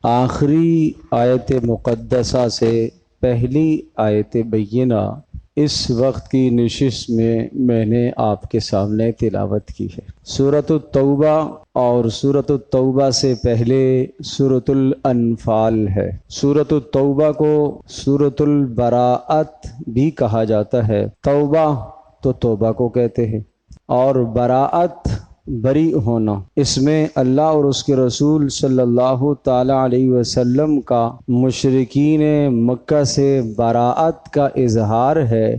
آخری آیت مقدسہ سے پہلی آیت بینہ اس وقت کی نشست میں نے آپ کے سامنے تلاوت کی ہے۔ سورۃ التوبہ اور سورۃ التوبہ سے پہلے سورۃ الانفال ہے۔ سورۃ التوبہ کو سورۃ البراءت بھی کہا جاتا ہے۔ توبہ تو توبہ کو کہتے ہیں، اور براءت بری ہونا۔ اس میں اللہ اور اس کے رسول صلی اللہ تعالی علیہ وسلم کا مشرکین مکہ سے براءت کا اظہار ہے،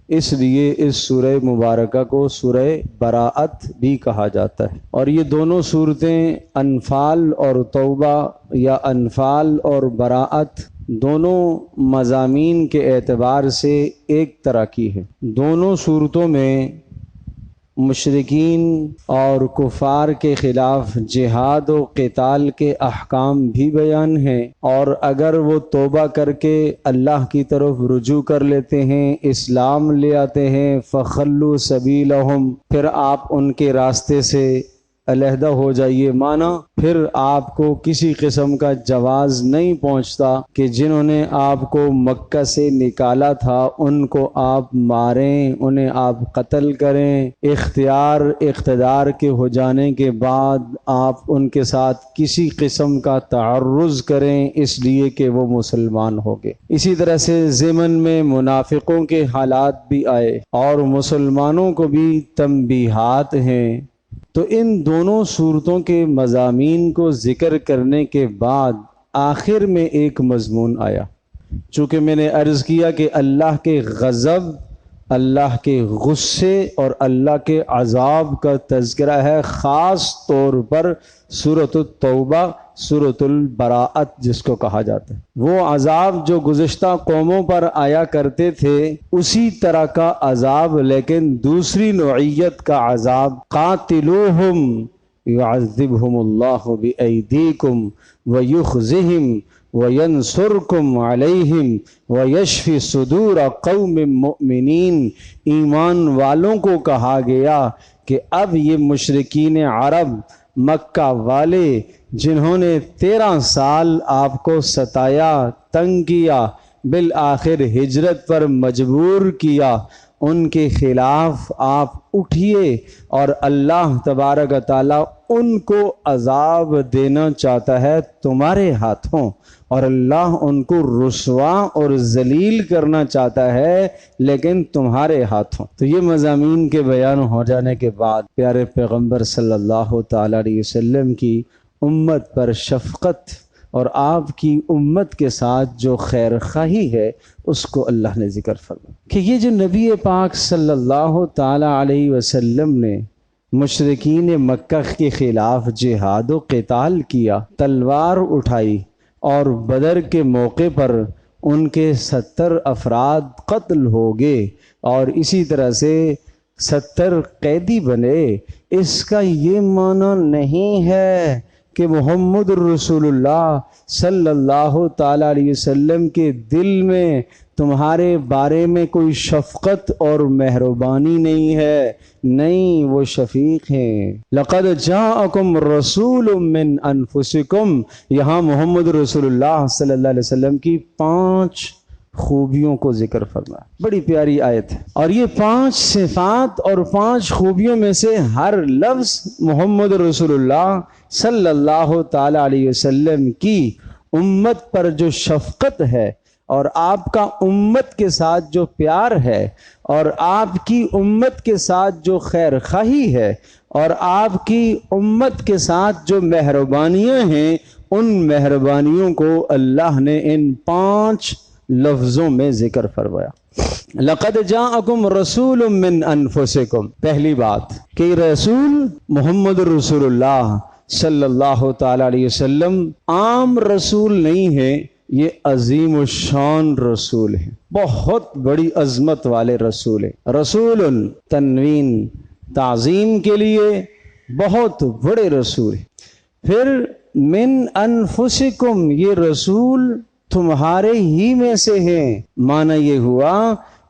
اس لیے اس سورہ مبارکہ کو سورہ براءت بھی کہا جاتا ہے۔ اور یہ دونوں صورتیں انفال اور توبہ یا انفال اور براءت دونوں مضامین کے اعتبار سے ایک طرح کی ہے۔ دونوں صورتوں میں مشرکین اور کفار کے خلاف جہاد و قتال کے احکام بھی بیان ہیں، اور اگر وہ توبہ کر کے اللہ کی طرف رجوع کر لیتے ہیں، اسلام لے آتے ہیں، فخلوا سبیلہم، پھر آپ ان کے راستے سے علیحدہ ہو جائیے، مانا پھر آپ کو کسی قسم کا جواز نہیں پہنچتا کہ جنہوں نے آپ کو مکہ سے نکالا تھا ان کو آپ ماریں، انہیں آپ قتل کریں، اقتدار کے ہو جانے کے بعد آپ ان کے ساتھ کسی قسم کا تعرض کریں اس لیے کہ وہ مسلمان ہو گئے۔ اسی طرح سے ضمن میں منافقوں کے حالات بھی آئے اور مسلمانوں کو بھی تنبیہات ہیں۔ تو ان دونوں صورتوں کے مضامین کو ذکر کرنے کے بعد آخر میں ایک مضمون آیا۔ چونکہ میں نے عرض کیا کہ اللہ کے غضب، اللہ کے غصے اور اللہ کے عذاب کا تذکرہ ہے، خاص طور پر سورۃ التوبہ، سورۃ البراءت جس کو کہا جاتا ہے۔ وہ عذاب جو گزشتہ قوموں پر آیا کرتے تھے اسی طرح کا عذاب، لیکن دوسری نوعیت کا عذاب۔ قاتلوہم یعذبہم اللہ بایدیکم ویخزہم وینصرکم علیہم ویشفی صدور قوم مؤمنین۔ ایمان والوں کو کہا گیا کہ اب یہ مشرکین عرب، مکہ والے جنہوں نے 13 سال آپ کو ستایا، تنگ کیا، بالآخر ہجرت پر مجبور کیا، ان کے خلاف آپ اٹھیے، اور اللہ تبارک و تعالیٰ ان کو عذاب دینا چاہتا ہے تمہارے ہاتھوں، اور اللہ ان کو رسوا اور ذلیل کرنا چاہتا ہے لیکن تمہارے ہاتھوں۔ تو یہ مضامین کے بیان ہو جانے کے بعد پیارے پیغمبر صلی اللہ تعالی علیہ وسلم کی امت پر شفقت اور آپ کی امت کے ساتھ جو خیر خواہی ہے اس کو اللہ نے ذکر فرمایا کہ یہ جو نبی پاک صلی اللہ تعالی علیہ وسلم نے مشرکین مکہ کے خلاف جہاد و قتال کیا، تلوار اٹھائی، اور بدر کے موقع پر ان کے 70 افراد قتل ہو گئے اور اسی طرح سے 70 قیدی بنے، اس کا یہ معنی نہیں ہے کہ محمد رسول اللہ صلی اللہ تعالی علیہ وسلم کے دل میں تمہارے بارے میں کوئی شفقت اور مہربانی نہیں ہے۔ نہیں، وہ شفیق ہیں۔ لقد جاءکم رسول من انفسکم، یہاں محمد رسول اللہ صلی اللہ علیہ وسلم کی 5 خوبیوں کو ذکر فرمایا۔ بڑی پیاری آیت ہے، اور یہ 5 صفات اور 5 خوبیوں میں سے ہر لفظ محمد رسول اللہ صلی اللہ تعالی علیہ وسلم کی امت پر جو شفقت ہے، اور آپ کا امت کے ساتھ جو پیار ہے، اور آپ کی امت کے ساتھ جو خیر خواہی ہے، اور آپ کی امت کے ساتھ جو مہربانیاں ہیں، ان مہربانیوں کو اللہ نے ان 5 لفظوں میں ذکر فرمایا۔ لقد جاءکم رسول من انفسکم، پہلی بات کہ رسول محمد رسول اللہ صلی اللہ تعالی علیہ وسلم عام رسول نہیں ہے، یہ عظیم الشان رسول ہے، بہت بڑی عظمت والے رسول ہیں۔ رسول تنوین تعظیم کے لیے بہت بڑے رسول ہیں۔ پھر من انفسکم، یہ رسول تمہارے ہی میں سے ہیں، معنی یہ ہوا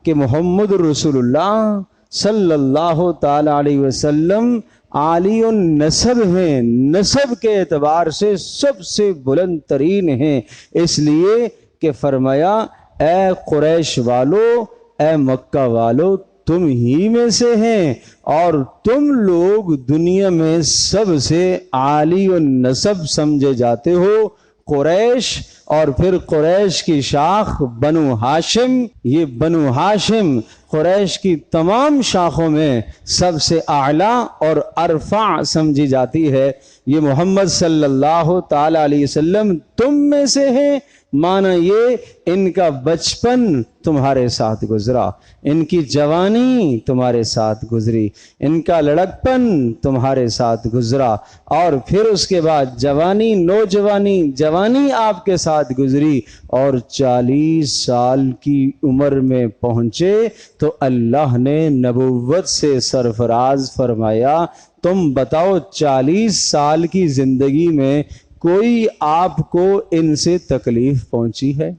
کہ محمد رسول اللہ صلی اللہ تعالی علیہ وسلم عالی النسب ہیں، نسب کے اعتبار سے سب سے بلند ترین ہیں، اس لیے کہ فرمایا اے قریش والو، اے مکہ والو، تم ہی میں سے ہیں اور تم لوگ دنیا میں سب سے عالی النسب سمجھے جاتے ہو۔ قریش اور پھر قریش کی شاخ بنو ہاشم، یہ بنو ہاشم قریش کی تمام شاخوں میں سب سے اعلیٰ اور ارفع سمجھی جاتی ہے۔ یہ محمد صلی اللہ تعالی علیہ وسلم تم میں سے ہیں، معنی یہ ان کا بچپن تمہارے ساتھ گزرا، ان کی جوانی تمہارے ساتھ گزری، ان کا لڑکپن تمہارے ساتھ گزرا، اور پھر اس کے بعد جوانی، نوجوانی، جوانی آپ کے ساتھ گزری، اور 40 سال کی عمر میں پہنچے تو اللہ نے نبوت سے سرفراز فرمایا تم بتاؤ 40 سال کی زندگی میں کوئی آپ کو ان سے تکلیف پہنچی ہے؟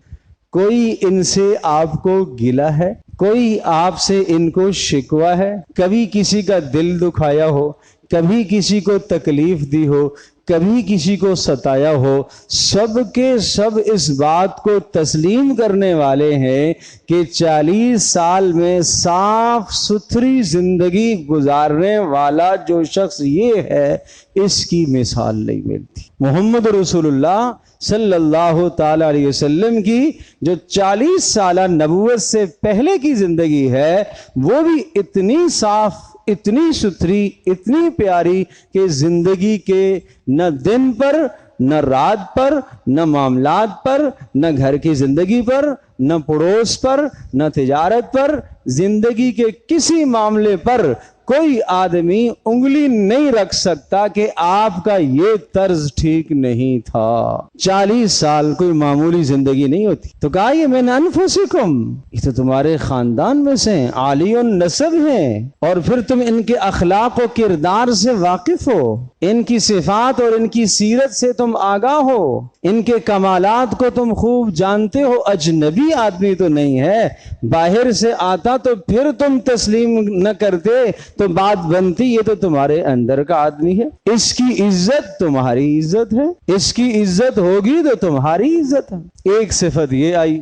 کوئی ان سے آپ کو گلہ ہے؟ کوئی آپ سے ان کو شکوہ ہے؟ کبھی کسی کا دل دکھایا ہو، کبھی کسی کو تکلیف دی ہو، کبھی کسی کو ستایا ہو؟ سب کے سب اس بات کو تسلیم کرنے والے ہیں کہ 40 سال میں صاف ستھری زندگی گزارنے والا جو شخص یہ ہے، اس کی مثال نہیں ملتی۔ محمد رسول اللہ صلی اللہ تعالی علیہ وسلم کی جو 40 سالہ نبوت سے پہلے کی زندگی ہے، وہ بھی اتنی صاف، اتنی ستھری، اتنی پیاری کہ زندگی کے نہ دن پر، نہ رات پر، نہ معاملات پر، نہ گھر کی زندگی پر، نہ پڑوس پر، نہ تجارت پر، زندگی کے کسی معاملے پر کوئی آدمی انگلی نہیں رکھ سکتا کہ آپ کا یہ طرز ٹھیک نہیں تھا۔ 40 سال کوئی معمولی زندگی نہیں ہوتی۔ تو کہا یہ من انفسکم، یہ تو تمہارے خاندان میں سے ہیں، عالی النسب ہیں، اور پھر تم ان کے اخلاق و کردار سے واقف ہو، ان کی صفات اور ان کی سیرت سے تم آگاہ ہو، ان کے کمالات کو تم خوب جانتے ہو۔ اجنبی آدمی تو نہیں ہے، باہر سے آتا تو پھر تم تسلیم نہ کرتے تو بات بنتی، یہ تو تمہارے اندر کا آدمی ہے، اس کی عزت تمہاری عزت ہے، اس کی عزت ہوگی تو تمہاری عزت ہے۔ ایک صفت یہ آئی،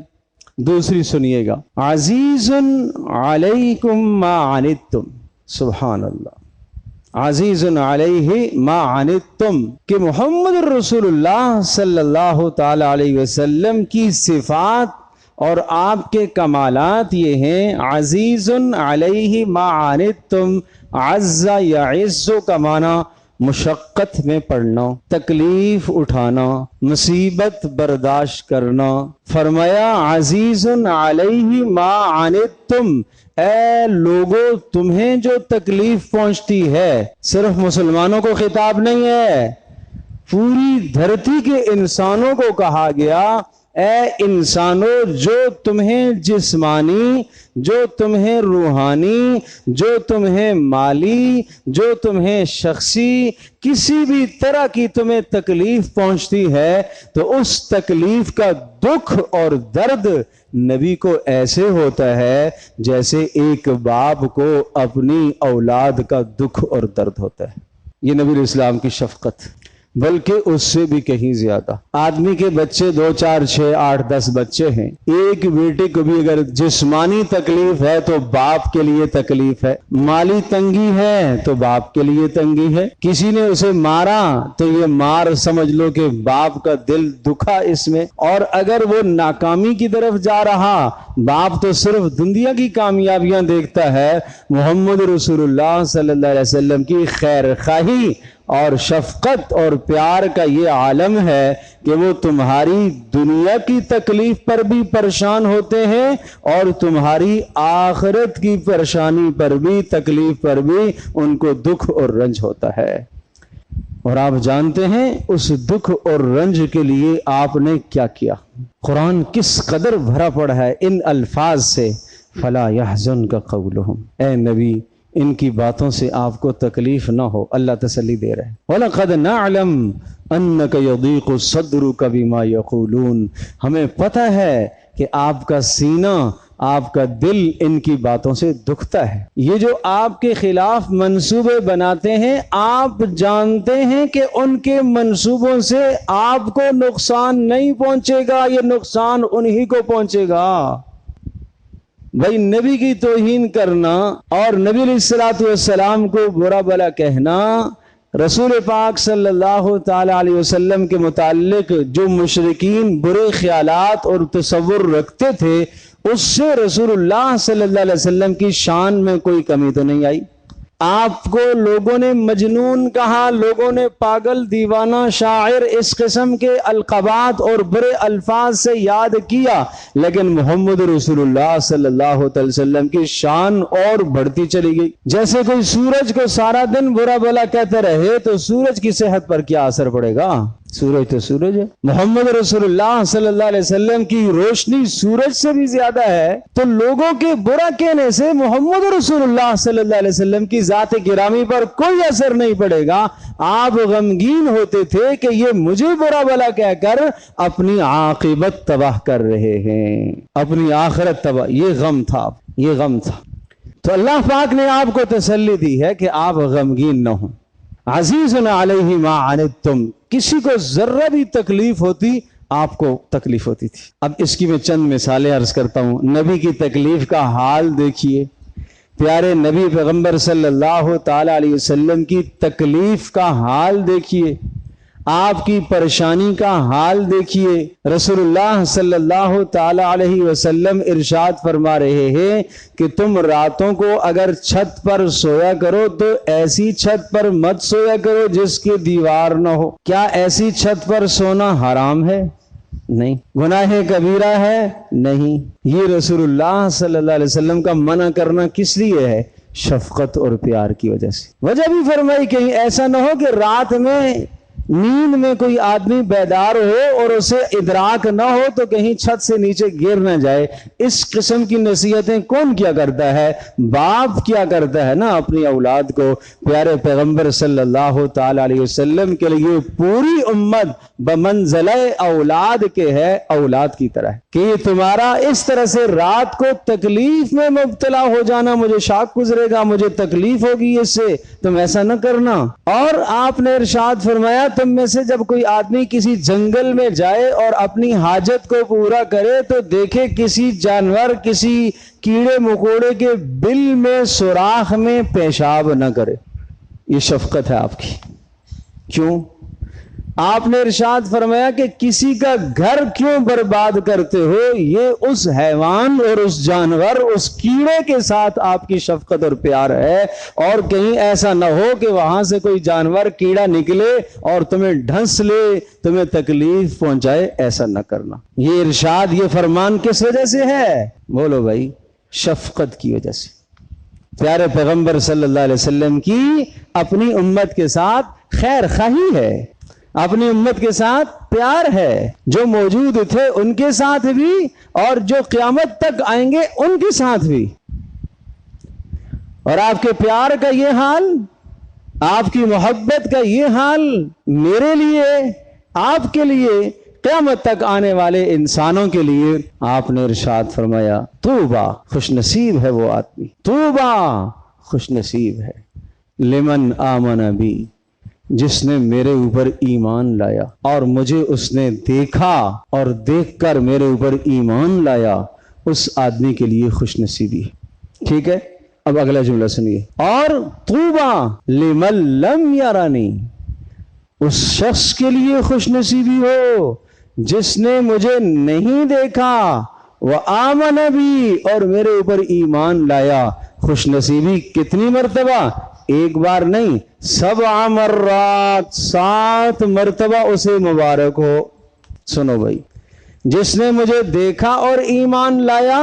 دوسری سنیے گا، عزیز علیکم ما عنتم، سبحان اللہ، عزیز علیہ ما عنتم، کہ محمد رسول اللہ صلی اللہ تعالی علیہ وسلم کی صفات اور آپ کے کمالات یہ ہیں، عزیز علیہ ما عنتم، عز یعز کا معنی مشقت میں پڑنا، تکلیف اٹھانا، مصیبت برداشت کرنا۔ فرمایا عزیز علیہ ما عنتم، اے لوگو تمہیں جو تکلیف پہنچتی ہے، صرف مسلمانوں کو خطاب نہیں ہے، پوری دھرتی کے انسانوں کو کہا گیا، اے انسانوں جو تمہیں جسمانی، جو تمہیں روحانی، جو تمہیں مالی، جو تمہیں شخصی کسی بھی طرح کی تمہیں تکلیف پہنچتی ہے تو اس تکلیف کا دکھ اور درد نبی کو ایسے ہوتا ہے جیسے ایک باپ کو اپنی اولاد کا دکھ اور درد ہوتا ہے۔ یہ نبی علیہ السلام کی شفقت، بلکہ اس سے بھی کہیں زیادہ۔ آدمی کے بچے 2 4 6 8 10 بچے ہیں، ایک بیٹے کو بھی اگر جسمانی تکلیف ہے تو باپ کے لیے تکلیف ہے، مالی تنگی ہے تو باپ کے لیے تنگی ہے، کسی نے اسے مارا تو یہ مار سمجھ لو کہ باپ کا دل دکھا اس میں، اور اگر وہ ناکامی کی طرف جا رہا، باپ تو صرف دنیا کی کامیابیاں دیکھتا ہے، محمد رسول اللہ صلی اللہ علیہ وسلم کی خیر خواہی اور شفقت اور پیار کا یہ عالم ہے کہ وہ تمہاری دنیا کی تکلیف پر بھی پریشان ہوتے ہیں اور تمہاری آخرت کی پریشانی پر بھی، تکلیف پر بھی ان کو دکھ اور رنج ہوتا ہے۔ اور آپ جانتے ہیں اس دکھ اور رنج کے لیے آپ نے کیا کیا؟ قرآن کس قدر بھرا پڑا ہے ان الفاظ سے، فَلَا يَحْزُنْكَ قَوْلُهُمْ، اے نبی ان کی باتوں سے آپ کو تکلیف نہ ہو، اللہ تسلی دے رہے ہیں۔ وَلَقَدْ نَعْلَمْ أَنَّكَ يَضِيقُ صَدْرُكَ بِمَا يَقُولُونَ، ہمیں پتہ ہے کہ آپ کا سینہ، آپ کا دل ان کی باتوں سے دکھتا ہے۔ یہ جو آپ کے خلاف منصوبے بناتے ہیں، آپ جانتے ہیں کہ ان کے منصوبوں سے آپ کو نقصان نہیں پہنچے گا، یہ نقصان انہی کو پہنچے گا۔ بھائی نبی کی توہین کرنا اور نبی علیہ السلام کو برا بھلا کہنا، رسول پاک صلی اللہ تعالی علیہ وسلم کے متعلق جو مشرکین برے خیالات اور تصور رکھتے تھے، اس سے رسول اللہ صلی اللہ علیہ وسلم کی شان میں کوئی کمی تو نہیں آئی۔ آپ کو لوگوں نے مجنون کہا، لوگوں نے پاگل، دیوانہ، شاعر، اس قسم کے القابات اور برے الفاظ سے یاد کیا، لیکن محمد رسول اللہ صلی اللہ علیہ وسلم کی شان اور بڑھتی چلی گئی۔ جیسے کوئی سورج کو سارا دن برا بھلا کہتے رہے تو سورج کی صحت پر کیا اثر پڑے گا؟ سورج تو سورج ہے۔ محمد رسول اللہ صلی اللہ علیہ وسلم کی روشنی سورج سے بھی زیادہ ہے، تو لوگوں کے برا کہنے سے محمد رسول اللہ صلی اللہ علیہ وسلم کی ذات گرامی پر کوئی اثر نہیں پڑے گا۔ آپ غمگین ہوتے تھے کہ یہ مجھے برا بھلا کہہ کر اپنی عاقبت تباہ کر رہے ہیں، اپنی آخرت تباہ۔ یہ غم تھا، یہ غم تھا۔ تو اللہ پاک نے آپ کو تسلی دی ہے کہ آپ غمگین نہ ہوں۔ عزیز علیہ ما عنتم، کسی کو ذرہ بھی تکلیف ہوتی آپ کو تکلیف ہوتی تھی۔ اب اس کی میں چند مثالیں عرض کرتا ہوں۔ نبی کی تکلیف کا حال دیکھیے، پیارے نبی پیغمبر صلی اللہ تعالی علیہ وسلم کی تکلیف کا حال دیکھیے، آپ کی پریشانی کا حال دیکھیے۔ رسول اللہ صلی اللہ تعالی علیہ وسلم ارشاد فرما رہے ہیں کہ تم راتوں کو اگر چھت پر سویا کرو تو ایسی چھت پر مت سویا کرو جس کی دیوار نہ ہو۔ کیا ایسی چھت پر سونا حرام ہے؟ نہیں۔ گناہ کبیرہ ہے؟ نہیں۔ یہ رسول اللہ صلی اللہ علیہ وسلم کا منع کرنا کس لیے ہے؟ شفقت اور پیار کی وجہ سے۔ وجہ بھی فرمائی کہیں ایسا نہ ہو کہ رات میں نیند میں کوئی آدمی بیدار ہو اور اسے ادراک نہ ہو تو کہیں چھت سے نیچے گر نہ جائے۔ اس قسم کی نصیحتیں کون کیا کرتا ہے؟ باپ کیا کرتا ہے نا اپنی اولاد کو۔ پیارے پیغمبر صلی اللہ تعالی علیہ وسلم کے لیے پوری امت بمنزلہ اولاد کے ہے، اولاد کی طرح ہے کہ یہ تمہارا اس طرح سے رات کو تکلیف میں مبتلا ہو جانا مجھے شاق گزرے گا، مجھے تکلیف ہوگی اس سے، تم ایسا نہ کرنا۔ اور آپ نے ارشاد فرمایا تم میں سے جب کوئی آدمی کسی جنگل میں جائے اور اپنی حاجت کو پورا کرے تو دیکھے کسی جانور، کسی کیڑے مکوڑے کے بل میں سوراخ میں پیشاب نہ کرے۔ یہ شفقت ہے آپ کی۔ کیوں؟ آپ نے ارشاد فرمایا کہ کسی کا گھر کیوں برباد کرتے ہو؟ یہ اس حیوان اور اس جانور، اس کیڑے کے ساتھ آپ کی شفقت اور پیار ہے، اور کہیں ایسا نہ ہو کہ وہاں سے کوئی جانور کیڑا نکلے اور تمہیں ڈھنس لے، تمہیں تکلیف پہنچائے، ایسا نہ کرنا۔ یہ ارشاد، یہ فرمان کس وجہ سے ہے؟ بولو بھائی، شفقت کی وجہ سے۔ پیارے پیغمبر صلی اللہ علیہ وسلم کی اپنی امت کے ساتھ خیر خواہی ہے، اپنی امت کے ساتھ پیار ہے۔ جو موجود تھے ان کے ساتھ بھی اور جو قیامت تک آئیں گے ان کے ساتھ بھی۔ اور آپ کے پیار کا یہ حال، آپ کی محبت کا یہ حال میرے لیے، آپ کے لیے، قیامت تک آنے والے انسانوں کے لیے آپ نے ارشاد فرمایا طوبیٰ، خوش نصیب ہے وہ آدمی، طوبیٰ، خوش نصیب ہے، لمن آمن بی، جس نے میرے اوپر ایمان لایا اور مجھے اس نے دیکھا اور دیکھ کر میرے اوپر ایمان لایا، اس آدمی کے لیے خوش نصیبی ہے۔ ٹھیک ہے، اب اگلا جملہ سنیے، اور طوبیٰ لمن لم یرانی، اس شخص کے لیے خوش نصیبی ہو جس نے مجھے نہیں دیکھا، وآمن بی، اور میرے اوپر ایمان لایا۔ خوش نصیبی کتنی مرتبہ؟ ایک بار نہیں، 7 مرات، 7 مرتبہ اسے مبارک ہو۔ سنو بھائی، جس نے مجھے دیکھا اور ایمان لایا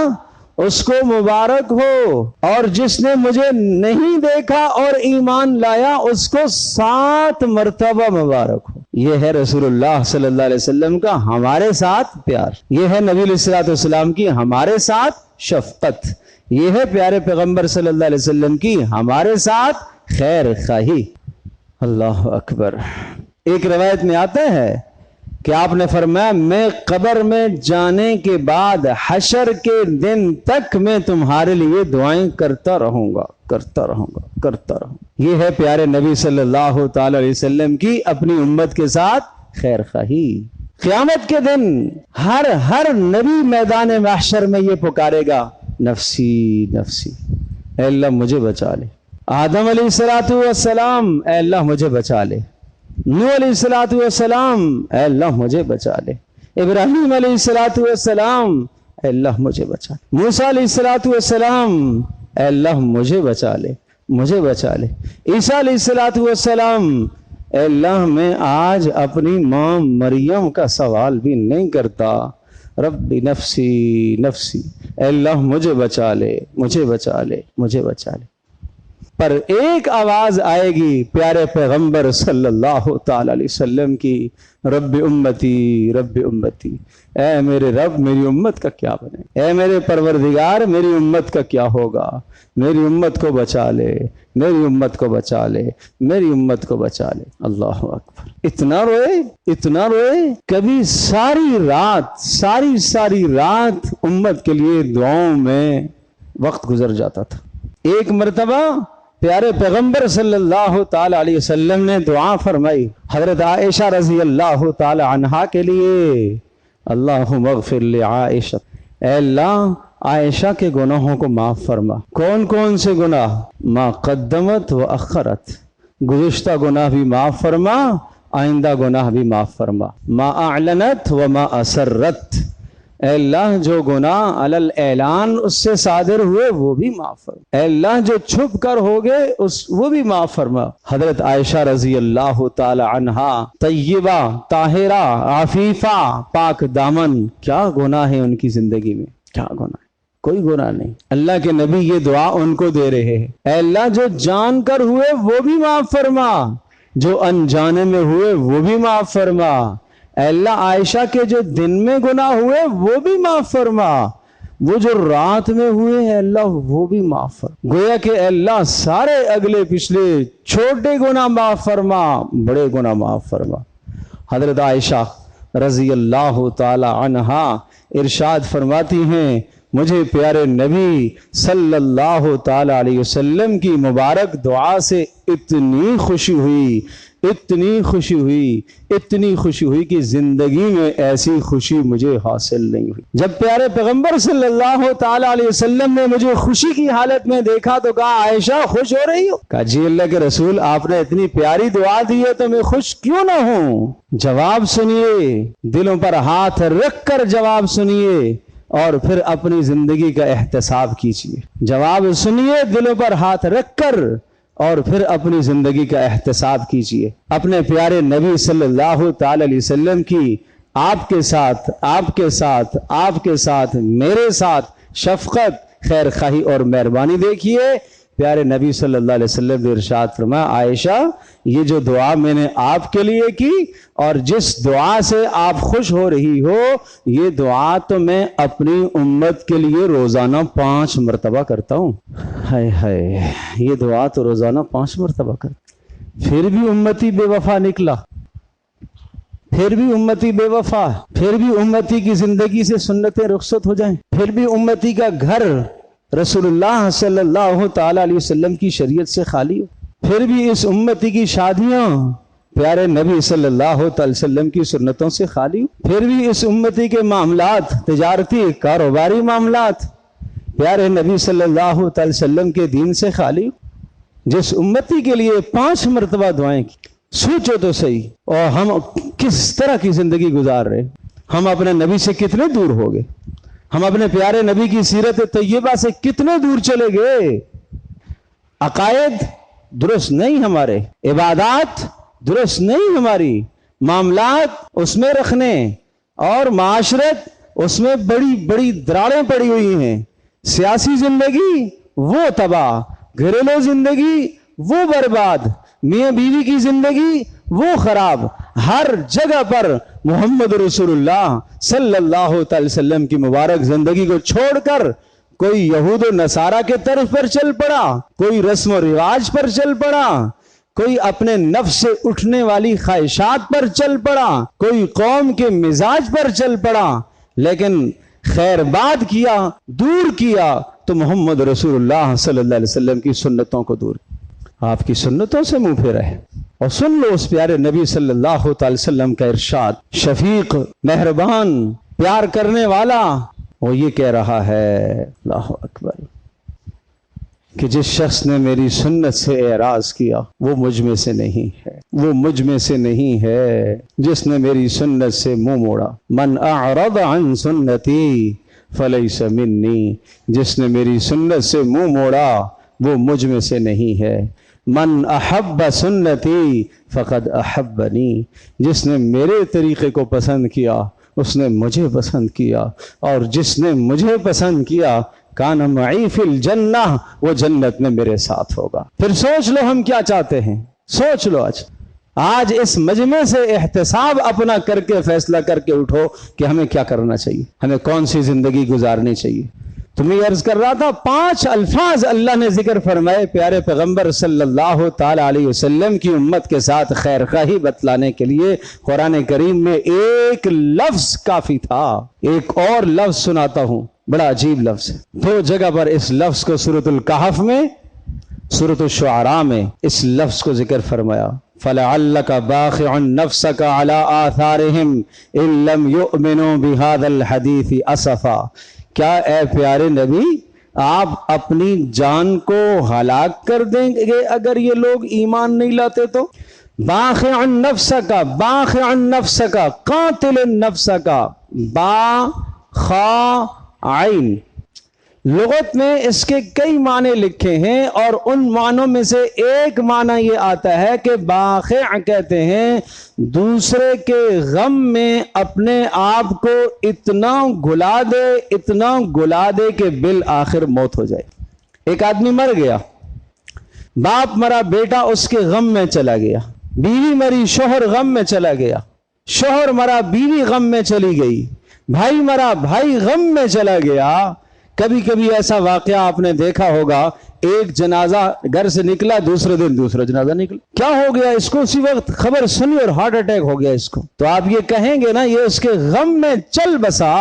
اس کو مبارک ہو، اور جس نے مجھے نہیں دیکھا اور ایمان لایا اس کو 7 مرتبہ مبارک ہو۔ یہ ہے رسول اللہ صلی اللہ علیہ وسلم کا ہمارے ساتھ پیار، یہ ہے نبی علیہ السلام کی ہمارے ساتھ شفقت، یہ ہے پیارے پیغمبر صلی اللہ علیہ وسلم کی ہمارے ساتھ خیر خواہی۔ اللہ اکبر۔ ایک روایت میں آتا ہے کہ آپ نے فرمایا میں قبر میں جانے کے بعد حشر کے دن تک میں تمہارے لیے دعائیں کرتا رہوں گا کرتا رہوں گا کرتا رہوں گا۔ یہ ہے پیارے نبی صلی اللہ تعالی علیہ وسلم کی اپنی امت کے ساتھ خیر خواہی۔ قیامت کے دن ہر نبی میدان محشر میں یہ پکارے گا نفسی نفسی، اے اللہ مجھے بچا لے۔ آدم علیہ السلام اے اللہ مجھے بچا لے، نوح علیہ السلام اے اللہ مجھے بچا لے، ابراہیم علیہ السلام اے اللہ مجھے بچا لے، موسیٰ علیہ السلام اے اللہ مجھے بچا لے مجھے بچا لے، عیسیٰ علیہ السلام اے اللہ میں آج اپنی ماں مریم کا سوال بھی نہیں کرتا، رب نفسی نفسی، اے اللہ مجھے بچا لے مجھے بچا لے مجھے بچا لے۔ پر ایک آواز آئے گی پیارے پیغمبر صلی اللہ تعالی علیہ وسلم کی، رب امتی رب امتی، اے میرے رب میری امت کا کیا بنے، اے میرے پروردگار میری امت کا کیا ہوگا، میری امت کو بچا لے میری امت کو بچا لے میری امت کو بچا لے۔ اللہ اکبر، اتنا روئے کبھی ساری رات امت کے لیے دعاؤں میں وقت گزر جاتا تھا۔ ایک مرتبہ پیارے پیغمبر صلی اللہ تعالی علیہ وسلم نے دعا فرمائی حضرت عائشہ رضی اللہ تعالی عنہا کے لیے، اللہم اغفر لعائشہ، اے اللہ عائشہ کے گناہوں کو معاف فرما۔ کون کون سے گناہ؟ ما قدمت و اخرت، گزشتہ گناہ بھی معاف فرما، آئندہ گناہ بھی معاف فرما۔ ما اعلنت و ما اسرت، اے اللہ جو گناہ علی الاعلان اس سے صادر ہوئے وہ بھی معاف فرما، اے اللہ جو چھپ کر ہو گئے وہ بھی معاف فرما۔ حضرت عائشہ رضی اللہ تعالی عنہا طیبہ طاہرہ عفیفہ پاک دامن، کیا گناہ ہے ان کی زندگی میں، کیا گناہ ہے؟ کوئی گناہ نہیں۔ اللہ کے نبی یہ دعا ان کو دے رہے ہیں، اے اللہ جو جان کر ہوئے وہ بھی معاف فرما، جو انجانے میں ہوئے وہ بھی معاف فرما، اے اللہ عائشہ کے جو دن میں گناہ ہوئے وہ بھی معاف فرما، وہ جو رات میں ہوئے ہیں اللہ وہ بھی معاف فرما۔ گویا کہ اے اللہ سارے اگلے پچھلے چھوٹے گناہ معاف فرما، بڑے گناہ معاف فرما۔ حضرت عائشہ رضی اللہ تعالی عنہا ارشاد فرماتی ہیں، مجھے پیارے نبی صلی اللہ تعالی علیہ وسلم کی مبارک دعا سے اتنی خوشی ہوئی کہ زندگی میں ایسی خوشی مجھے حاصل نہیں ہوئی۔ جب پیارے پیغمبر صلی اللہ تعالی علیہ وسلم نے مجھے خوشی کی حالت میں دیکھا تو کہا عائشہ خوش ہو رہی ہو؟ کہا جی اللہ کے رسول آپ نے اتنی پیاری دعا دی ہے تو میں خوش کیوں نہ ہوں۔ جواب سنیے، دلوں پر ہاتھ رکھ کر جواب سنیے اور پھر اپنی زندگی کا احتساب کیجیے۔ جواب سنیے دلوں پر ہاتھ رکھ کر اور پھر اپنی زندگی کا احتساب کیجیے۔ اپنے پیارے نبی صلی اللہ تعالی علیہ وسلم کی آپ کے ساتھ میرے ساتھ شفقت، خیر خواہی اور مہربانی دیکھیے۔ پیارے نبی صلی اللہ علیہ وسلم نے ارشاد فرمایا، عائشہ یہ جو دعا میں نے آپ کے لیے کی اور جس دعا سے آپ خوش ہو رہی ہو، یہ دعا تو میں اپنی امت کے لیے روزانہ 5 مرتبہ کرتا ہوں۔ ہائے ہائے، یہ دعا تو روزانہ 5 مرتبہ کرتا، پھر بھی امتی بے وفا نکلا، پھر بھی امتی بے وفا، پھر بھی امتی کی زندگی سے سنتیں رخصت ہو جائیں، پھر بھی امتی کا گھر رسول اللہ صلی اللہ تعالی علیہ وسلم کی شریعت سے خالی ہو، پھر بھی اس امتی کی شادیاں پیارے نبی صلی اللہ تعالی وسلم کی سنتوں سے خالی ہو، پھر بھی اس امتی کے معاملات، تجارتی کاروباری معاملات پیارے نبی صلی اللہ تعالی وسلم کے دین سے خالی ہو۔ جس امتی کے لیے 5 مرتبہ دعائیں کی، سوچو تو صحیح، اور ہم کس طرح کی زندگی گزار رہے، ہم اپنے نبی سے کتنے دور ہو گئے، ہم اپنے پیارے نبی کی سیرت طیبہ سے کتنے دور چلے گئے۔ عقائد درست نہیں ہمارے، عبادات درست نہیں ہماری، معاملات اس میں رکھنے اور معاشرت اس میں بڑی بڑی دراڑیں پڑی ہوئی ہیں، سیاسی زندگی وہ تباہ، گھریلو زندگی وہ برباد، میاں بیوی کی زندگی وہ خراب، ہر جگہ پر محمد رسول اللہ صلی اللہ تعالی وسلم کی مبارک زندگی کو چھوڑ کر کوئی یہود و نصارہ کے طرف پر چل پڑا، کوئی رسم و رواج پر چل پڑا، کوئی اپنے نفس سے اٹھنے والی خواہشات پر چل پڑا، کوئی قوم کے مزاج پر چل پڑا، لیکن خیر بات کیا، دور کیا تو محمد رسول اللہ صلی اللہ علیہ وسلم کی سنتوں کو دور، آپ کی سنتوں سے منہ پھیرا ہے۔ اور سن لو اس پیارے نبی صلی اللہ تعالی وسلم کا ارشاد، شفیق، مہربان، پیار کرنے والا، وہ یہ کہہ رہا ہے، اللہ اکبر، کہ جس شخص نے میری سنت سے اعراض کیا وہ مجھ میں سے نہیں ہے، وہ مجھ میں سے نہیں ہے جس نے میری سنت سے منہ موڑا۔ من اعرض عن سنتی فلیس منی، جس نے میری سنت سے منہ موڑا وہ مجھ میں سے نہیں ہے۔ من احب سنتی فقد احبنی، جس نے میرے طریقے کو پسند کیا اس نے مجھے پسند کیا، اور جس نے مجھے پسند کیا کان معی فی الجنہ، وہ جنت میں میرے ساتھ ہوگا۔ پھر سوچ لو ہم کیا چاہتے ہیں، سوچ لو آج اس مجمع سے احتساب اپنا کر کے فیصلہ کر کے اٹھو کہ ہمیں کیا کرنا چاہیے، ہمیں کون سی زندگی گزارنی چاہیے۔ تمہیں عرض کر رہا تھا 5 الفاظ اللہ نے ذکر فرمائے پیارے پیغمبر صلی اللہ تعالی علیہ وسلم کی امت کے ساتھ خیر خواہی بتلانے کے لیے۔ قرآن کریم میں ایک لفظ کافی تھا، ایک اور لفظ سناتا ہوں، بڑا عجیب لفظ ہے۔ 2 جگہ پر اس لفظ کو سورۃ الکہف میں، سورۃ الشعراء میں اس لفظ کو ذکر فرمایا، فَلَعَلَّكَ بَاخِعٌ نَفْسَكَ عَلَىٰ آثَارِهِمْ إِن لَّمْ يُؤْمِنُوا بِهَذَا الْحَدِيثِ أَسَفًا۔ کیا اے پیارے نبی آپ اپنی جان کو ہلاک کر دیں گے اگر یہ لوگ ایمان نہیں لاتے تو؟ باخع نفسک، باخع نفسک، قاتل نفسک، با خا عین، لغت میں اس کے کئی معنی لکھے ہیں، اور ان معنوں میں سے ایک معنی یہ آتا ہے کہ باخع کہتے ہیں دوسرے کے غم میں اپنے آپ کو اتنا گلا دے، اتنا گلا دے کہ بالآخر موت ہو جائے۔ ایک آدمی مر گیا، باپ مرا، بیٹا اس کے غم میں چلا گیا، بیوی مری، شوہر غم میں چلا گیا، شوہر مرا، بیوی غم میں چلی گئی، بھائی مرا، بھائی غم میں چلا گیا۔ کبھی کبھی ایسا واقعہ آپ نے دیکھا ہوگا، ایک جنازہ گھر سے نکلا، دوسرے دن دوسرا جنازہ نکلا، کیا ہو گیا اس کو؟ اسی وقت خبر سنی اور ہارٹ اٹیک ہو گیا اس کو۔ تو آپ یہ کہیں گے نا یہ اس کے غم میں چل بسا،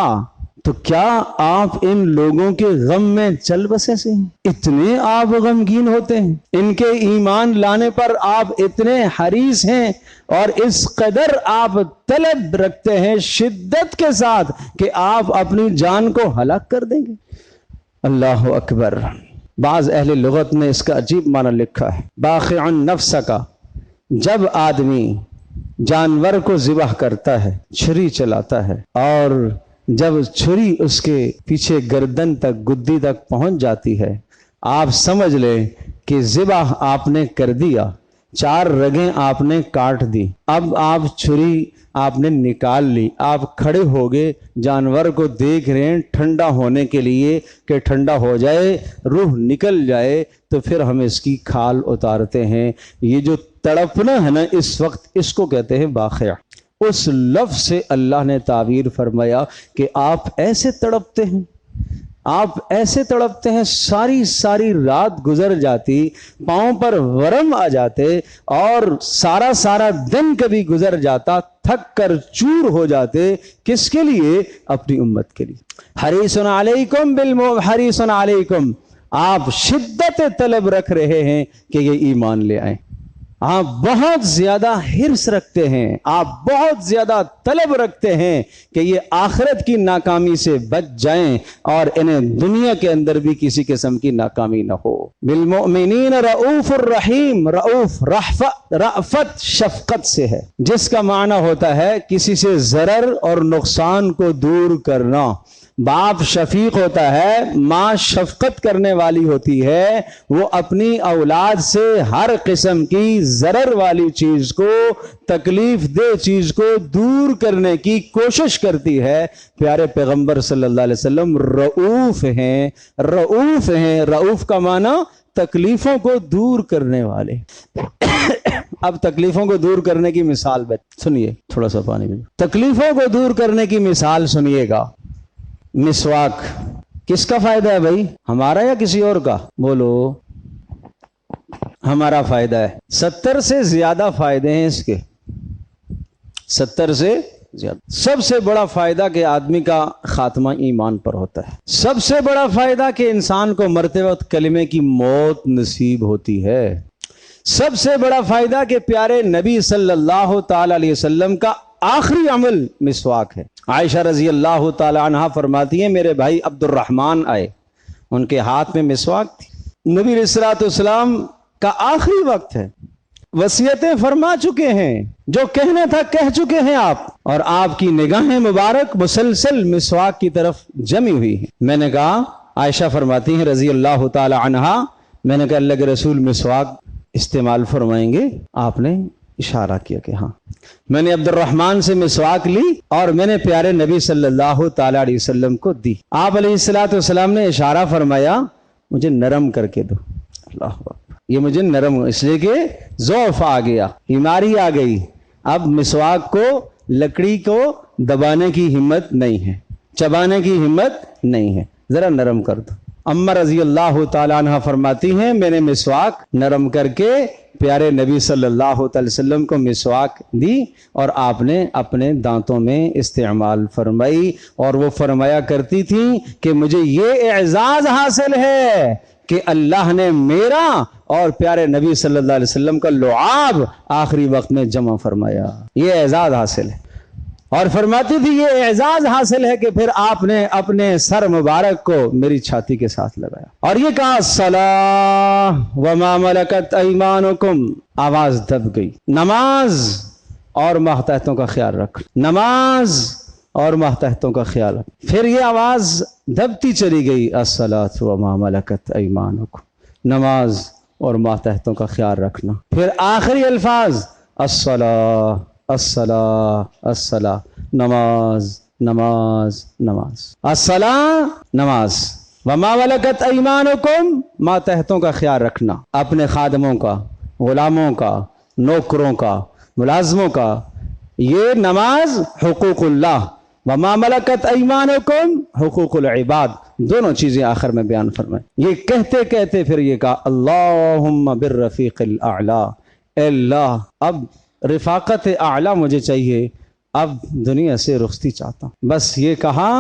تو کیا آپ ان لوگوں کے غم میں چل بسے سے ہیں؟ اتنے آپ غمگین ہوتے ہیں، ان کے ایمان لانے پر آپ اتنے حریص ہیں، اور اس قدر آپ طلب رکھتے ہیں شدت کے ساتھ کہ آپ اپنی جان کو ہلاک کر دیں گے۔ اللہ اکبر۔ بعض اہل لغت نے اس کا عجیب معنی لکھا ہے، باخع نفس کا، جب آدمی جانور کو ذبح کرتا ہے، چھری چلاتا ہے، اور جب چھری اس کے پیچھے گردن تک، گدی تک پہنچ جاتی ہے، آپ سمجھ لیں کہ ذبح آپ نے کر دیا، 4 رگیں آپ نے کاٹ دی، اب آپ چھری آپ نے نکال لی، آپ کھڑے ہو گئے، جانور کو دیکھ رہے ہیں ٹھنڈا ہونے کے لیے کہ ٹھنڈا ہو جائے، روح نکل جائے، تو پھر ہم اس کی کھال اتارتے ہیں۔ یہ جو تڑپنا ہے نا اس وقت، اس کو کہتے ہیں باخع۔ اس لفظ سے اللہ نے تعبیر فرمایا کہ آپ ایسے تڑپتے ہیں، آپ ایسے تڑپتے ہیں، ساری ساری رات گزر جاتی، پاؤں پر ورم آ جاتے، اور سارا سارا دن کبھی گزر جاتا، تھک کر چور ہو جاتے، کس کے لیے؟ اپنی امت کے لیے۔ حریص علیکم حریص علیکم، آپ شدت طلب رکھ رہے ہیں کہ یہ ایمان لے آئیں، آپ بہت زیادہ حرص رکھتے ہیں، آپ بہت زیادہ طلب رکھتے ہیں کہ یہ آخرت کی ناکامی سے بچ جائیں اور انہیں دنیا کے اندر بھی کسی قسم کی ناکامی نہ ہو۔ بالمؤمنین رؤوف الرحیم، رؤوف رأفت شفقت سے ہے، جس کا معنی ہوتا ہے کسی سے ضرر اور نقصان کو دور کرنا۔ باپ شفیق ہوتا ہے، ماں شفقت کرنے والی ہوتی ہے، وہ اپنی اولاد سے ہر قسم کی ضرر والی چیز کو، تکلیف دہ چیز کو دور کرنے کی کوشش کرتی ہے۔ پیارے پیغمبر صلی اللہ علیہ وسلم رؤوف ہیں، رؤوف ہیں، رؤوف کا معنی تکلیفوں کو دور کرنے والے۔ اب تکلیفوں کو دور کرنے کی مثال سنیے، تھوڑا سا پانی بھی، تکلیفوں کو دور کرنے کی مثال سنیے گا۔ مسواک کس کا فائدہ ہے بھائی، ہمارا یا کسی اور کا؟ بولو، ہمارا فائدہ ہے. 70 سے زیادہ فائدے ہیں اس کے، 70 سے زیادہ. سب سے بڑا فائدہ کہ آدمی کا خاتمہ ایمان پر ہوتا ہے. سب سے بڑا فائدہ کہ انسان کو مرتے وقت کلمے کی موت نصیب ہوتی ہے. سب سے بڑا فائدہ کہ پیارے نبی صلی اللہ تعالی علیہ وسلم کا آخری عمل مسواک ہے. عائشہ رضی اللہ تعالی عنہا فرماتی ہیں میرے بھائی عبد الرحمن آئے، ان کے ہاتھ میں مسواک تھی. نبی علیہ الصلوۃ والسلام کا آخری وقت ہے، وصیتیں فرما چکے ہیں، جو کہنا تھا کہہ چکے ہیں آپ، اور آپ کی نگاہیں مبارک مسلسل مسواک کی طرف جمی ہوئی ہیں. میں نے کہا، عائشہ فرماتی ہیں رضی اللہ تعالی عنہا، میں نے کہا اللہ کے رسول مسواک استعمال فرمائیں گے؟ آپ نے اشارہ کیا کہ ہاں. میں نے عبد الرحمن سے مسواک لی اور میں نے پیارے نبی صلی اللہ تعالی علیہ وسلم کو دی. آپ علیہ الصلوۃ والسلام نے اشارہ فرمایا مجھے نرم کر کے دو. اللہ اکبر، یہ مجھے نرم، اس لیے کہ ضعف آ گیا، بیماری آ گئی. اب مسواک کو، لکڑی کو دبانے کی ہمت نہیں ہے، چبانے کی ہمت نہیں ہے، ذرا نرم کر دو. اماں رضی اللہ تعالیٰ عنہ فرماتی ہیں میں نے مسواک نرم کر کے پیارے نبی صلی اللہ علیہ وسلم کو مسواک دی اور آپ نے اپنے دانتوں میں استعمال فرمائی. اور وہ فرمایا کرتی تھی کہ مجھے یہ اعزاز حاصل ہے کہ اللہ نے میرا اور پیارے نبی صلی اللہ علیہ وسلم کا لعاب آخری وقت میں جمع فرمایا. یہ اعزاز حاصل ہے. اور فرماتی تھی یہ اعزاز حاصل ہے کہ پھر آپ نے اپنے سر مبارک کو میری چھاتی کے ساتھ لگایا اور یہ کہا الصلاۃ وما ملکت ایمانکم. آواز دب گئی. نماز اور ماتحتوں کا خیال رکھ، نماز اور ماتحتوں کا خیال رکھ. پھر یہ آواز دبتی چلی گئی الصلاۃ وما ملکت ایمانکم، نماز اور ماتحتوں کا خیال رکھنا. پھر آخری الفاظ الصلاۃ الصلاۃ الصلاۃ، نماز نماز نماز، الصلاۃ نماز، وما ملکت ایمانکم ماتحتوں کا خیال رکھنا، اپنے خادموں کا، غلاموں کا، نوکروں کا، ملازموں کا. یہ نماز حقوق اللہ، وما ملکت ایمانکم حقوق العباد، دونوں چیزیں آخر میں بیان فرمائیں. یہ کہتے کہتے پھر یہ کہا اللہم بالرفیق الاعلی، اے اللہ اب رفاقت اعلیٰ مجھے چاہیے، اب دنیا سے رخصتی چاہتا ہوں. بس یہ کہا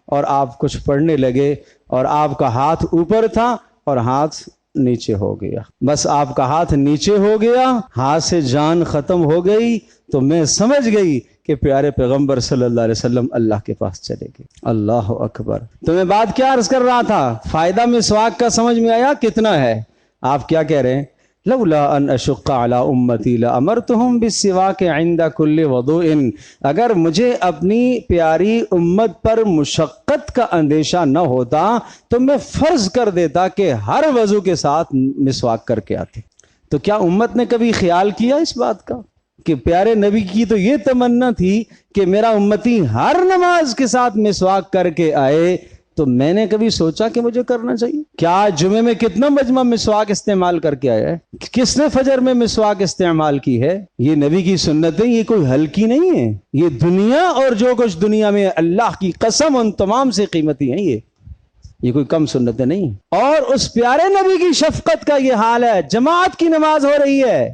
اور آپ کچھ پڑھنے لگے اور آپ کا ہاتھ اوپر تھا اور ہاتھ نیچے ہو گیا. بس آپ کا ہاتھ نیچے ہو گیا، ہاتھ سے جان ختم ہو گئی تو میں سمجھ گئی کہ پیارے پیغمبر صلی اللہ علیہ وسلم اللہ کے پاس چلے گئے. اللہ اکبر. تو میں بات کیا عرض کر رہا تھا؟ فائدہ مسواک کا سمجھ میں آیا کتنا ہے؟ آپ کیا کہہ رہے ہیں؟ لولا ان اشق علی امتی لامرتہم بالسواک عند کل وضوء. اگر مجھے اپنی پیاری امت پر مشقت کا اندیشہ نہ ہوتا تو میں فرض کر دیتا کہ ہر وضو کے ساتھ مسواک کر کے آتے. تو کیا امت نے کبھی خیال کیا اس بات کا کہ پیارے نبی کی تو یہ تمنا تھی کہ میرا امتی ہر نماز کے ساتھ مسواک کر کے آئے، تو میں نے کبھی سوچا کہ مجھے کرنا چاہیے؟ کیا جمعے میں کتنا مجمع مسواک استعمال کر کے آیا ہے؟ کس نے فجر میں مسواک استعمال کی ہے؟ یہ نبی کی سنتیں، یہ کوئی ہلکی نہیں ہے. یہ دنیا اور جو کچھ دنیا میں اللہ کی قسم ان تمام سے قیمتی ہیں. یہ کوئی کم سنتیں نہیں ہیں. اور اس پیارے نبی کی شفقت کا یہ حال ہے. جماعت کی نماز ہو رہی ہے،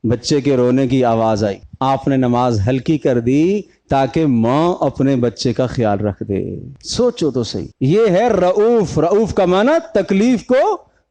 بچے کے رونے کی آواز آئی، آپ نے نماز ہلکی کر دی تاکہ ماں اپنے بچے کا خیال رکھ دے. سوچو تو صحیح. یہ ہے رؤوف. رؤوف کا معنی تکلیف کو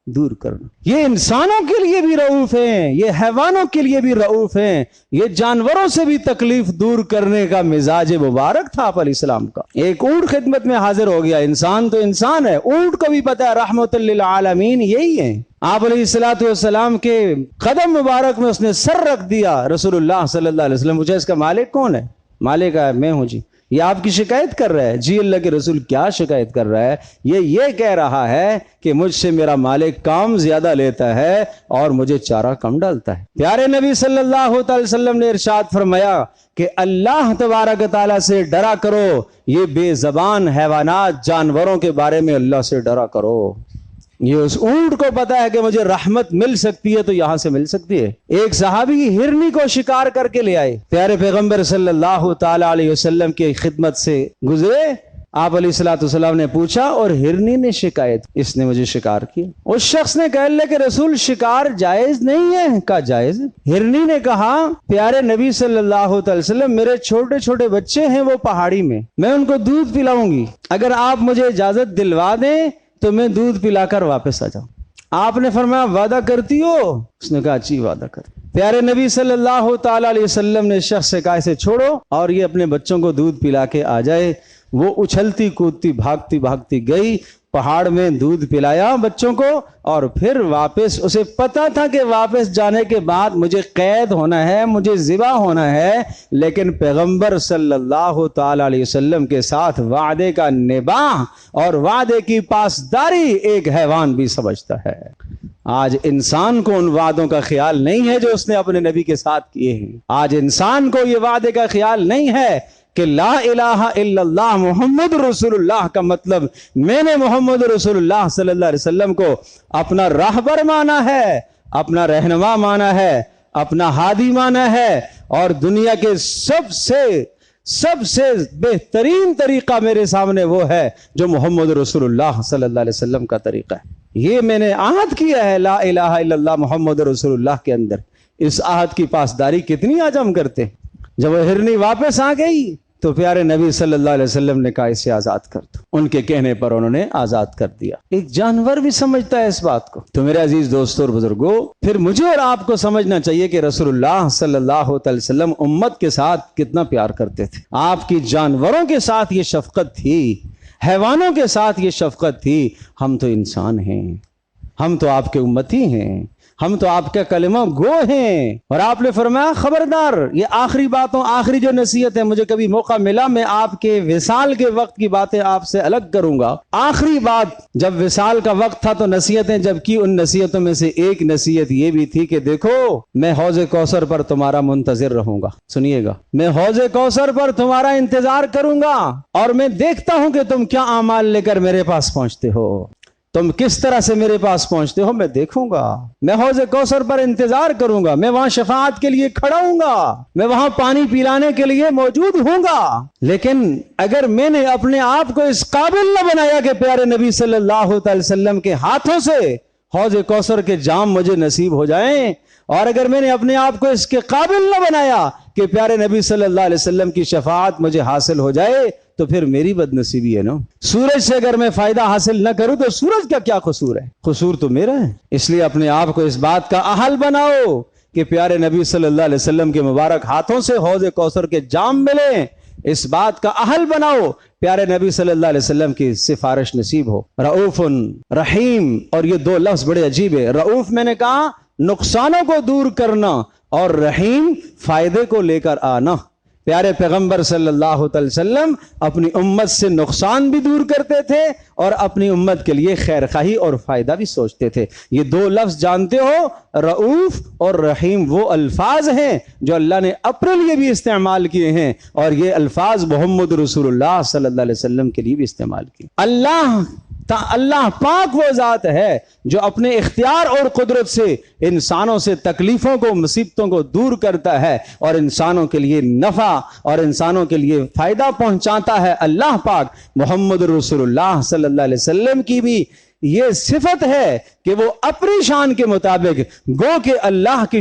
دور کرنا. یہ انسانوں کے لیے بھی رؤوف ہیں، یہ حیوانوں کے لیے بھی رؤوف ہیں، یہ جانوروں سے بھی تکلیف دور کرنے کا مزاج مبارک تھا آپ علیہ السلام کا. ایک اونٹ خدمت میں حاضر ہو گیا. انسان تو انسان ہے، اونٹ کو بھی پتہ ہے رحمت للعالمین یہی ہے. آپ علیہ الصلوۃ والسلام کے قدم مبارک میں اس نے سر رکھ دیا. رسول اللہ صلی اللہ علیہ وسلم پوچھا اس کا مالک کون ہے؟ مالک ہے میں ہوں جی. یہ آپ کی شکایت کر رہا ہے؟ جی اللہ کے رسول کیا شکایت کر رہا ہے؟ یہ کہہ رہا ہے کہ مجھ سے میرا مالک کام زیادہ لیتا ہے اور مجھے چارہ کم ڈالتا ہے. پیارے نبی صلی اللہ علیہ وسلم نے ارشاد فرمایا کہ اللہ تبارک تعالیٰ سے ڈرا کرو. یہ بے زبان حیوانات جانوروں کے بارے میں اللہ سے ڈرا کرو. یہ اس اونٹ کو پتا ہے کہ مجھے رحمت مل سکتی ہے تو یہاں سے مل سکتی ہے. ایک صحابی ہرنی کو شکار کر کے لے آئے، پیارے پیغمبر صلی اللہ تعالی علیہ وسلم کی خدمت سے گزرے آپ علیہ الصلوۃ والسلام نے پوچھا اور ہرنی نے شکایت، اس نے مجھے شکار کیا۔ اس شخص نے کہا اللہ کے رسول شکار جائز نہیں ہے؟ کہا جائز ہے۔ ہرنی نے کہا پیارے نبی صلی اللہ علیہ وسلم میرے چھوٹے چھوٹے بچے ہیں وہ پہاڑی میں ان کو دودھ پلاؤں گی، اگر آپ مجھے اجازت دلوا دیں تو میں دودھ پلا کر واپس آ جاؤں۔ آپ نے فرمایا وعدہ کرتی ہو؟ اس نے کہا اچھی وعدہ کر۔ پیارے نبی صلی اللہ تعالی علیہ وسلم نے شخص سے کہا اسے چھوڑو اور یہ اپنے بچوں کو دودھ پلا کے آ جائے۔ وہ اچھلتی کودتی بھاگتی گئی، پہاڑ میں دودھ پلایا بچوں کو، اور پھر واپس اسے پتا تھا کہ واپس جانے کے بعد مجھے قید ہونا ہے، مجھے ذبح ہونا ہے، لیکن پیغمبر صلی اللہ تعالی علیہ وسلم کے ساتھ وعدے کا نباہ اور وعدے کی پاسداری ایک حیوان بھی سمجھتا ہے۔ آج انسان کو ان وعدوں کا خیال نہیں ہے جو اس نے اپنے نبی کے ساتھ کیے ہیں۔ آج انسان کو یہ وعدے کا خیال نہیں ہے کہ لا الہ الا اللہ محمد رسول اللہ کا مطلب میں نے محمد رسول اللہ صلی اللہ علیہ وسلم کو اپنا راہبر مانا ہے، اپنا رہنما مانا ہے، اپنا ہادی مانا ہے، اور دنیا کے سب سے بہترین طریقہ میرے سامنے وہ ہے جو محمد رسول اللہ صلی اللہ علیہ وسلم کا طریقہ ہے۔ یہ میں نے عہد کیا ہے لا الہ الا اللہ محمد رسول اللہ کے اندر۔ اس عہد کی پاسداری کتنی آج ہم کرتے۔ جب وہ ہرنی واپس آ گئی تو پیارے نبی صلی اللہ علیہ وسلم نے کہا اسے آزاد کر دو۔ ان کے کہنے پر انہوں نے آزاد کر دیا۔ ایک جانور بھی سمجھتا ہے اس بات کو۔ تو میرے عزیز دوستوں اور بزرگوں، پھر مجھے اور آپ کو سمجھنا چاہیے کہ رسول اللہ صلی اللہ علیہ وسلم امت کے ساتھ کتنا پیار کرتے تھے۔ آپ کی جانوروں کے ساتھ یہ شفقت تھی، حیوانوں کے ساتھ یہ شفقت تھی۔ ہم تو انسان ہیں، ہم تو آپ کے امتی ہیں، ہم تو آپ کا کلمہ گو ہیں۔ اور آپ نے فرمایا خبردار، یہ آخری باتوں آخری جو نصیحت ہے، مجھے کبھی موقع ملا میں آپ کے وصال کے وقت کی باتیں آپ سے الگ کروں گا۔ آخری بات جب وصال کا وقت تھا تو نصیحتیں جب کی، ان نصیحتوں میں سے ایک نصیحت یہ بھی تھی کہ دیکھو میں حوض کوثر پر تمہارا منتظر رہوں گا۔ سنیے گا، میں حوض کوثر پر تمہارا انتظار کروں گا، اور میں دیکھتا ہوں کہ تم کیا اعمال لے کر میرے پاس پہنچتے ہو، تم کس طرح سے میرے پاس پہنچتے ہو، میں دیکھوں گا۔ میں حوض کوثر پر انتظار کروں گا، میں وہاں شفاعت کے لیے کھڑا ہوں گا، میں وہاں پانی پلانے کے لیے موجود ہوں گا۔ لیکن اگر میں نے اپنے آپ کو اس قابل نہ بنایا کہ پیارے نبی صلی اللہ علیہ وسلم کے ہاتھوں سے حوض کوثر کے جام مجھے نصیب ہو جائیں، اور اگر میں نے اپنے آپ کو اس کے قابل نہ بنایا کہ پیارے نبی صلی اللہ علیہ وسلم کی شفاعت مجھے حاصل ہو جائے، تو پھر میری بد نصیبی ہے نا۔ سورج سے اگر میں فائدہ حاصل نہ کروں تو سورج کا کیا قصور ہے؟ قصور تو میرا ہے۔ اس لیے اپنے آپ کو اس بات کا اہل بناؤ کہ پیارے نبی صلی اللہ علیہ وسلم کے مبارک ہاتھوں سے حوض کوثر کے جام ملیں، اس بات کا اہل بناؤ، پیارے نبی صلی اللہ علیہ وسلم کی سفارش نصیب ہو۔ رؤوف رحیم، اور یہ دو لفظ بڑے عجیب ہے۔ رؤوف میں نے کہا نقصانوں کو دور کرنا، اور رحیم فائدے کو لے کر آنا۔ پیارے پیغمبر صلی اللہ علیہ وسلم اپنی امت سے نقصان بھی دور کرتے تھے اور اپنی امت کے لیے خیر خواہی اور فائدہ بھی سوچتے تھے۔ یہ دو لفظ جانتے ہو، رؤوف اور رحیم وہ الفاظ ہیں جو اللہ نے اپنے لیے بھی استعمال کیے ہیں، اور یہ الفاظ محمد رسول اللہ صلی اللہ علیہ وسلم کے لیے بھی استعمال کیے۔ اللہ پاک وہ ذات ہے جو اپنے اختیار اور قدرت سے انسانوں سے تکلیفوں کو مصیبتوں کو دور کرتا ہے اور انسانوں کے لیے نفع اور انسانوں کے لیے فائدہ پہنچاتا ہے۔ اللہ پاک محمد رسول اللہ صلی اللہ علیہ وسلم کی بھی یہ صفت ہے کہ وہ اپنی شان کے مطابق، گو کہ اللہ کی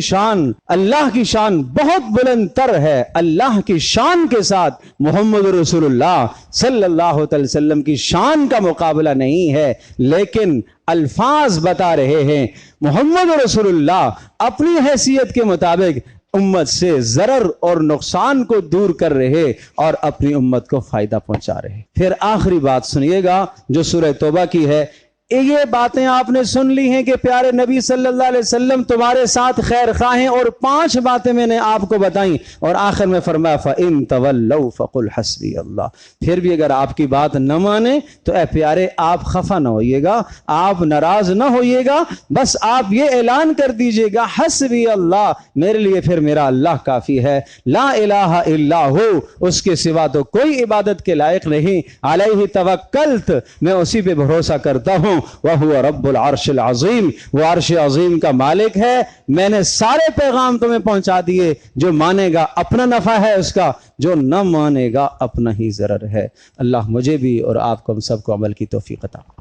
شان بہت بلند تر ہے، اللہ کی شان کے ساتھ محمد رسول اللہ صلی اللہ علیہ وسلم کی شان کا مقابلہ نہیں ہے، لیکن الفاظ بتا رہے ہیں محمد رسول اللہ اپنی حیثیت کے مطابق امت سے ضرر اور نقصان کو دور کر رہے اور اپنی امت کو فائدہ پہنچا رہے۔ پھر آخری بات سنیے گا جو سورہ توبہ کی ہے۔ یہ باتیں آپ نے سن لی ہیں کہ پیارے نبی صلی اللہ علیہ وسلم تمہارے ساتھ خیر خواہ ہیں، اور 5 باتیں میں نے آپ کو بتائیں، اور آخر میں فرمایا فَإِن تَوَلَّوْا فَقُلْ حَسْبِيَ اللَّهُ۔ پھر بھی اگر آپ کی بات نہ مانے تو اے پیارے آپ خفا نہ ہوئیے گا، آپ ناراض نہ ہوئیے گا، بس آپ یہ اعلان کر دیجئے گا حسبی اللہ، میرے لیے پھر میرا اللہ کافی ہے، لا الہ الا ہو، اس کے سوا تو کوئی عبادت کے لائق نہیں، علیہ توکلت، میں اسی پہ بھروسہ کرتا ہوں، وَهُوَ رَبُّ الْعَرْشِ الْعَظِيمِ، وہ عرش عظیم کا مالک ہے۔ میں نے سارے پیغام تمہیں پہنچا دیے، جو مانے گا اپنا نفع ہے اس کا، جو نہ مانے گا اپنا ہی ضرر ہے۔ اللہ مجھے بھی اور آپ کو ہم سب کو عمل کی توفیق عطا۔